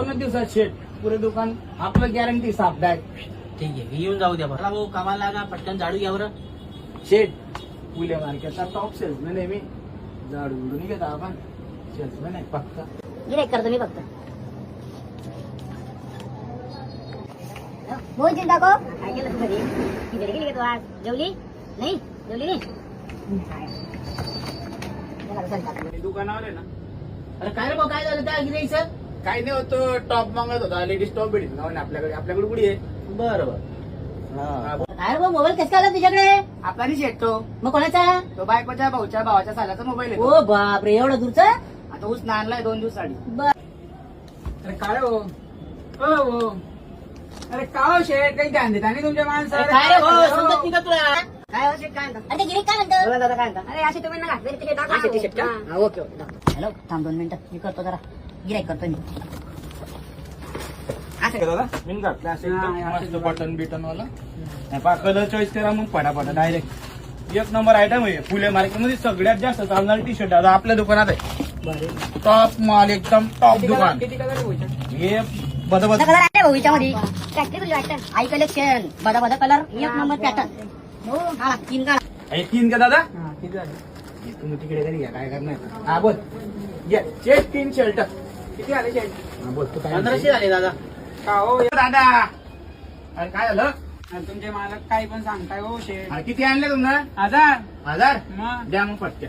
2 दिवसात शेट पुरे दुकान आपलं गॅरंटी साफ बॅग. ठीक आहे येऊन जाऊ द्या बरं भाऊ कामाला लागा पटकन झाडू घ्या बरं. शेट फुले मार्केटचा टॉप सेल्समॅन आहे मी. झाडू उडून घेता आपण सेल्समॅन आहे पक्का. गिराईक करतो मी फक्त. बोल चिंता को काय केलं तू घरी? ती घरी गेली का तू आज? जेवली नाही? जेवली नाही? दुकानावर आहे ना. अरे काय रे भाऊ काय झालं त्या गिराईचं? काही नाही होतो टॉप मागत होता लेडीज टॉप भेटत ना आपल्याकडे कुठे आहे. बरं बरं काय रे भाऊ मोबाईल कसा आला तुझ्याकडे? आपला नाही शेट तो मग कोणाचा? तो बायकोच्या भाऊच्या भावाच्या सालाचा मोबाईल आहे. ओ बापरे एवढा दूरचा? आता ऊस नानलाय 2 दिवसासाठी. बर अरे काय हो हो अरे काय शेट काही ध्यान देता नाही तुमच्या माणसाला. काय रे भाऊ समजत नाही का तुला? काय हो शेट काय म्हणतो? अरे गिराईक काय म्हणतो? बोला दादा काय म्हणतो? अरे अशी तुम्ही ना घातलेली टी-शर्ट दाखवा. अशी टी-शर्ट का? हा ओके ओके दाखव. हॅलो थांब 2 मिनिटं मी करतो जरा गिराईक करतो मी. दादा मी घातला असेल बटन बिटन वाला कलर चॉईस करा मग पटापटा डायरेक्ट एक नंबर आयटम आहे. फुले मार्केट मध्ये सगळ्यात जास्त चालणार टी शर्ट आता आपल्या दुकानात आहे. टॉप माल एकदम टॉप दुकान. हे बदबद कलर आहे भाऊ याच्यामध्ये फॅक्टरी तुझी वाटतं आई कलेक्शन बदा बदा कलर एक नंबर पॅटर्न. हो हा 3 का 3 का दादा तुम्ही तिकडे घरी घ्या काय करणार. हा बोल घ्या शेट 3 शर्ट किती आले शेट? हा बोल तू काय 1500 झाले दादा. का हो दादा अरे काय झालं? तुमचे मालक काही पण सांगताय हो शेठ. अरे किती आणले तुम्हाला? 1000 1000 मग द्या मग पटक्या.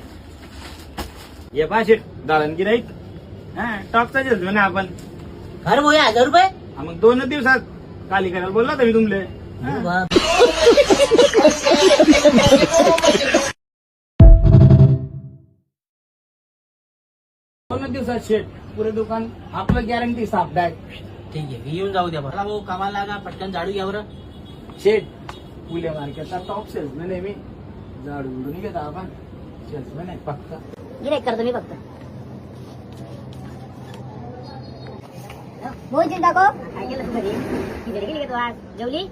ये पा शेट दालन गिराईक टॉपचा जेवतो ना आपण. अरे भाऊ 1000 रुपये? हा, मग 2 दिवसात खाली करायला बोलला होता मी तुमले. अरे बाप. 2 दिवसात शेट पुरे दुकान आपलं गॅरंटी साफ बॅग. ठीक आहे येऊन जाऊ द्या बरं भाऊ कामाला लागा पटकन झाडू घ्या बरं. शेट फुले मार्केटचा टॉप सेल्समॅन आहे मी. झाडू उडून घेता आपण सेल्समॅन आहे पक्का. गिराईक करतो मी फक्त. बोल चिंता को काय केलं तू घरी? ती घरी गेली का तू आज? जेवली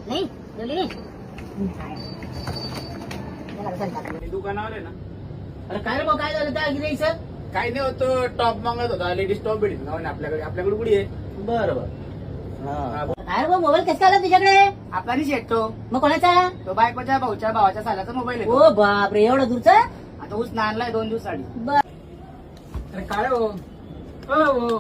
नाही? जेवली नाही? दुकानावर आहे ना. अरे काय रे भाऊ काय झालं त्या गिराईचं? काही नाही होतो टॉप मागत होता लेडीज टॉप भेटत ना आपल्याकडे कुठे आहे. बरं बरं काय रे भाऊ मोबाईल कसा आला तुझ्याकडे? आपला नाही शेट तो मग कोणाचा? तो बायकोच्या भाऊच्या भावाच्या सालाचा मोबाईल आहे. ओ बापरे एवढा दूरचा? आता ऊस नानलाय 2 दिवसासाठी. बर अरे काय हो हो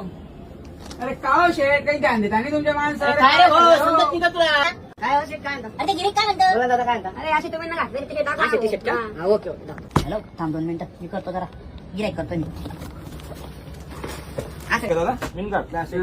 अरे काय हो शेठ काही ध्यान देता नाही तुमच्या माणसाला. अरे काय रे भाऊ समजत नाही का तुला? काय हो शेट काय म्हणतो? अरे गिराईक काय म्हणतो? बोला दादा काय म्हणता. अरे अशी तुम्ही ना घातलेली टी-शर्ट दाखवा. अशी टी-शर्ट का? हा ओके ओके दाखव. हॅलो थांब 2 मिनिटं मी करतो जरा गिराईक करतो मी. दादा मी घातला असेल